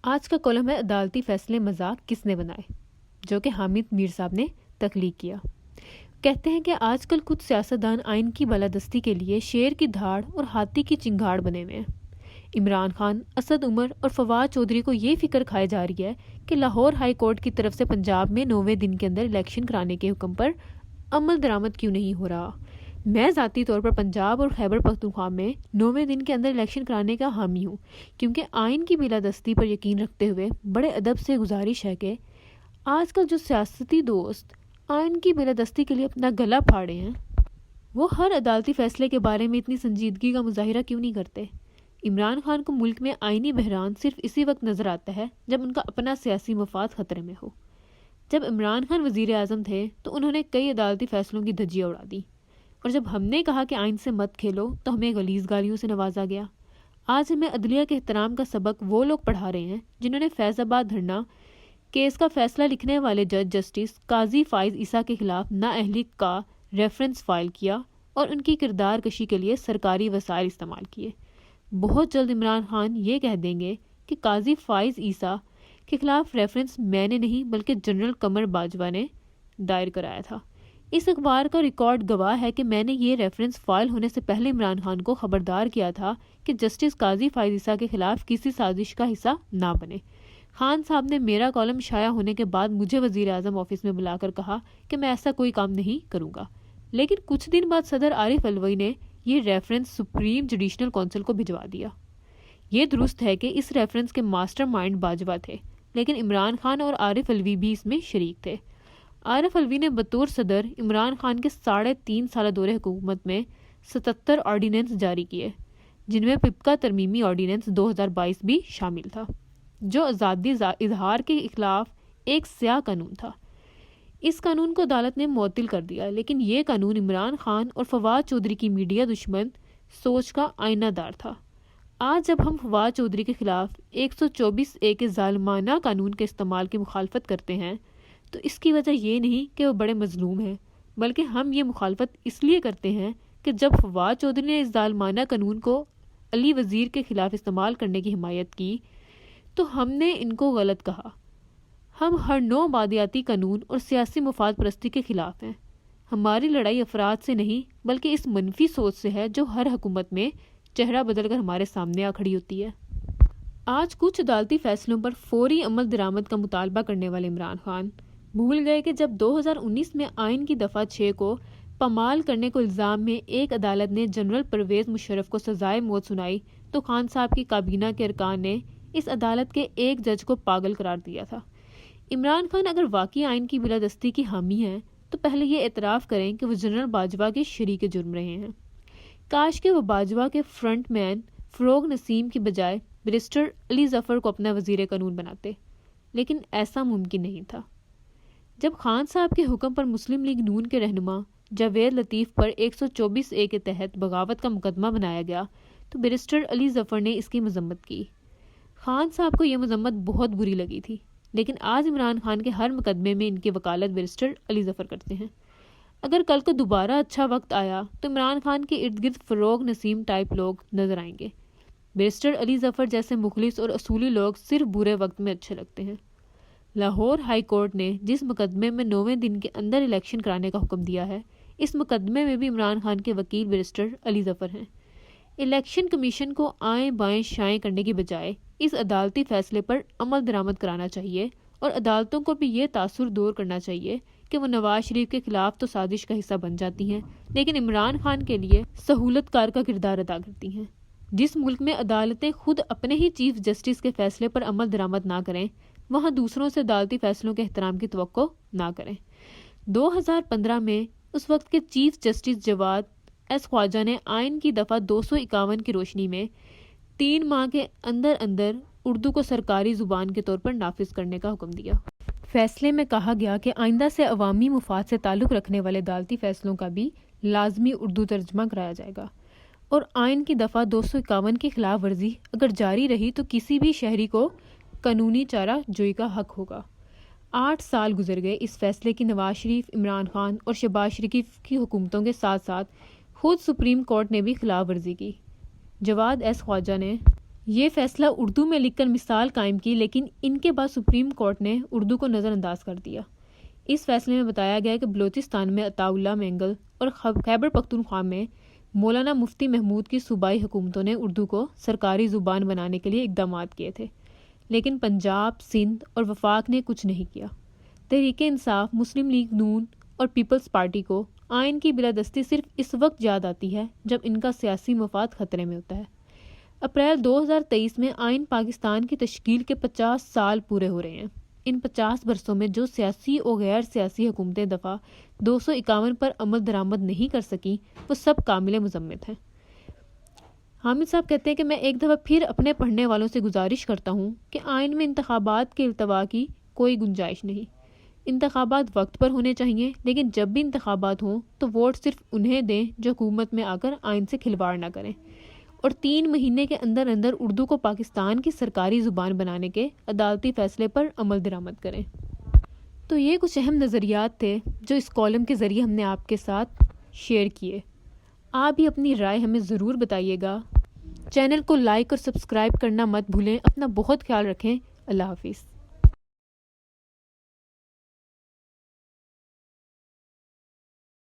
آج کا کالم ہے عدالتی فیصلے مذاق کس نے بنائے، جو کہ حامد میر صاحب نے تخلیق کیا۔ کہتے ہیں کہ آج کل کچھ سیاستدان آئین کی بالادستی کے لیے شیر کی دھاڑ اور ہاتھی کی چنگھاڑ بنے ہوئے ہیں۔ عمران خان، اسد عمر اور فواد چودھری کو یہ فکر کھائی جا رہی ہے کہ لاہور ہائی کورٹ کی طرف سے پنجاب میں 90 دن کے اندر الیکشن کرانے کے حکم پر عمل درآمد کیوں نہیں ہو رہا۔ میں ذاتی طور پر پنجاب اور خیبر پختونخوا میں 90 دن کے اندر الیکشن کرانے کا حامی ہوں، کیونکہ آئین کی بالادستی پر یقین رکھتے ہوئے بڑے ادب سے گزارش ہے کہ آج کل جو سیاسی دوست آئین کی بالادستی کے لیے اپنا گلا پھاڑے ہیں، وہ ہر عدالتی فیصلے کے بارے میں اتنی سنجیدگی کا مظاہرہ کیوں نہیں کرتے۔ عمران خان کو ملک میں آئینی بحران صرف اسی وقت نظر آتا ہے جب ان کا اپنا سیاسی مفاد خطرے میں ہو۔ جب عمران خان وزیر اعظم تھے تو انہوں نے کئی عدالتی فیصلوں کی دھجیاں اڑا دی، اور جب ہم نے کہا کہ آئین سے مت کھیلو تو ہمیں غلیظ گالیوں سے نوازا گیا۔ آج ہمیں عدلیہ کے احترام کا سبق وہ لوگ پڑھا رہے ہیں جنہوں نے فیض آباد دھرنا کیس کا فیصلہ لکھنے والے جج جسٹس قاضی فائز عیسیٰ کے خلاف نااہلی کا ریفرنس فائل کیا اور ان کی کردار کشی کے لیے سرکاری وسائل استعمال کیے۔ بہت جلد عمران خان یہ کہہ دیں گے کہ قاضی فائز عیسیٰ کے خلاف ریفرنس میں نے نہیں بلکہ جنرل قمر باجوہ نے دائر کرایا تھا۔ اس اخبار کا ریکارڈ گواہ ہے کہ میں نے یہ ریفرنس فائل ہونے سے پہلے عمران خان کو خبردار کیا تھا کہ جسٹس قاضی فائز عیسیٰ کے خلاف کسی سازش کا حصہ نہ بنے۔ خان صاحب نے میرا کالم شائع ہونے کے بعد مجھے وزیر اعظم آفس میں بلا کر کہا کہ میں ایسا کوئی کام نہیں کروں گا، لیکن کچھ دن بعد صدر عارف علوی نے یہ ریفرنس سپریم جوڈیشنل کونسل کو بھجوا دیا۔ یہ درست ہے کہ اس ریفرنس کے ماسٹر مائنڈ باجوہ تھے، لیکن عمران خان اور عارف علوی بھی اس میں شریک تھے۔ عارف علوی نے بطور صدر عمران خان کے 3.5 سالہ دور حکومت میں 77 آرڈیننس جاری کیے، جن میں پپکا ترمیمی آرڈیننس 2022 بھی شامل تھا، جو آزادی اظہار کے خلاف ایک سیاہ قانون تھا۔ اس قانون کو عدالت نے معطل کر دیا، لیکن یہ قانون عمران خان اور فواد چودھری کی میڈیا دشمن سوچ کا آئینہ دار تھا۔ آج جب ہم فواد چودھری کے خلاف 124A کے ظالمانہ قانون کے استعمال کی مخالفت کرتے ہیں تو اس کی وجہ یہ نہیں کہ وہ بڑے مظلوم ہیں، بلکہ ہم یہ مخالفت اس لیے کرتے ہیں کہ جب فواد چودھری نے اس ظالمانہ قانون کو علی وزیر کے خلاف استعمال کرنے کی حمایت کی تو ہم نے ان کو غلط کہا۔ ہم ہر نوع مادیاتی قانون اور سیاسی مفاد پرستی کے خلاف ہیں۔ ہماری لڑائی افراد سے نہیں بلکہ اس منفی سوچ سے ہے جو ہر حکومت میں چہرہ بدل کر ہمارے سامنے آ کھڑی ہوتی ہے۔ آج کچھ عدالتی فیصلوں پر فوری عمل درآمد کا مطالبہ کرنے والے عمران خان بھول گئے کہ جب 2019 میں آئین کی دفعہ 6 کو پامال کرنے کو الزام میں ایک عدالت نے جنرل پرویز مشرف کو سزائے موت سنائی تو خان صاحب کی کابینہ کے ارکان نے اس عدالت کے ایک جج کو پاگل قرار دیا تھا۔ عمران خان اگر واقعی آئین کی بالادستی کی حامی ہیں تو پہلے یہ اعتراف کریں کہ وہ جنرل باجوہ کے شریک جرم رہے ہیں۔ کاش کہ وہ باجوہ کے فرنٹ مین فروغ نسیم کی بجائے بیرسٹر علی ظفر کو اپنا وزیر قانون بناتے، لیکن ایسا ممکن نہیں تھا۔ جب خان صاحب کے حکم پر مسلم لیگ نون کے رہنما جاوید لطیف پر 124A کے تحت بغاوت کا مقدمہ بنایا گیا تو بیرسٹر علی ظفر نے اس کی مذمت کی۔ خان صاحب کو یہ مذمت بہت بری لگی تھی، لیکن آج عمران خان کے ہر مقدمے میں ان کی وکالت بیرسٹر علی ظفر کرتے ہیں۔ اگر کل کو دوبارہ اچھا وقت آیا تو عمران خان کے ارد گرد فروغ نسیم ٹائپ لوگ نظر آئیں گے۔ بیرسٹر علی ظفر جیسے مخلص اور اصولی لوگ صرف برے وقت میں اچھے لگتے ہیں۔ لاہور ہائی کورٹ نے جس مقدمے میں 90 دن کے اندر الیکشن کرانے کا حکم دیا ہے، اس مقدمے میں بھی عمران خان کے وکیل بیرسٹر علی ظفر ہیں۔ الیکشن کمیشن کو آئیں بائیں شائیں کرنے کی بجائے اس عدالتی فیصلے پر عمل درآمد کرانا چاہیے، اور عدالتوں کو بھی یہ تاثر دور کرنا چاہیے کہ وہ نواز شریف کے خلاف تو سازش کا حصہ بن جاتی ہیں، لیکن عمران خان کے لیے سہولت کار کا کردار ادا کرتی ہیں۔ جس ملک میں عدالتیں خود اپنے ہی چیف جسٹس کے فیصلے پر عمل درآمد نہ کریں، وہاں دوسروں سے عدالتی فیصلوں کے احترام کی توقع نہ کریں۔ 2015 میں اس وقت کے چیف جسٹس جواد ایس خواجہ نے آئین کی دفعہ 251 کی روشنی میں 3 ماہ کے اندر اندر اردو کو سرکاری زبان کے طور پر نافذ کرنے کا حکم دیا۔ فیصلے میں کہا گیا کہ آئندہ سے عوامی مفاد سے تعلق رکھنے والے عدالتی فیصلوں کا بھی لازمی اردو ترجمہ کرایا جائے گا، اور آئین کی دفعہ 251 کی خلاف ورزی اگر جاری رہی تو کسی بھی شہری کو قانونی چارہ جوئی کا حق ہوگا۔ 8 سال گزر گئے اس فیصلے کی نواز شریف، عمران خان اور شہباز شریف کی حکومتوں کے ساتھ ساتھ خود سپریم کورٹ نے بھی خلاف ورزی کی۔ جواد ایس خواجہ نے یہ فیصلہ اردو میں لکھ کر مثال قائم کی، لیکن ان کے بعد سپریم کورٹ نے اردو کو نظر انداز کر دیا۔ اس فیصلے میں بتایا گیا کہ بلوچستان میں عطا اللہ مینگل اور خیبر پختونخوا میں مولانا مفتی محمود کی صوبائی حکومتوں نے اردو کو سرکاری زبان بنانے کے لیے اقدامات کیے تھے، لیکن پنجاب، سندھ اور وفاق نے کچھ نہیں کیا۔ تحریک انصاف، مسلم لیگ نون اور پیپلز پارٹی کو آئین کی بالادستی صرف اس وقت یاد آتی ہے جب ان کا سیاسی مفاد خطرے میں ہوتا ہے۔ اپریل 2023 میں آئین پاکستان کی تشکیل کے 50 سال پورے ہو رہے ہیں۔ ان 50 برسوں میں جو سیاسی اور غیر سیاسی حکومتیں دفعہ 251 پر عمل درآمد نہیں کر سکیں، وہ سب کامل مذمت ہیں۔ حامد صاحب کہتے ہیں کہ میں ایک دفعہ پھر اپنے پڑھنے والوں سے گزارش کرتا ہوں کہ آئین میں انتخابات کے التوا کی کوئی گنجائش نہیں۔ انتخابات وقت پر ہونے چاہیے، لیکن جب بھی انتخابات ہوں تو ووٹ صرف انہیں دیں جو حکومت میں آ کر آئین سے کھلواڑ نہ کریں، اور 3 مہینے کے اندر اندر اردو کو پاکستان کی سرکاری زبان بنانے کے عدالتی فیصلے پر عمل درآمد کریں۔ تو یہ کچھ اہم نظریات تھے جو اس کالم کے ذریعے ہم نے آپ کے ساتھ شیئر کیے۔ آپ بھی اپنی رائے ہمیں ضرور بتائیے گا۔ چینل کو لائک اور سبسکرائب کرنا مت بھولیں۔ اپنا بہت خیال رکھیں۔ اللہ حافظ۔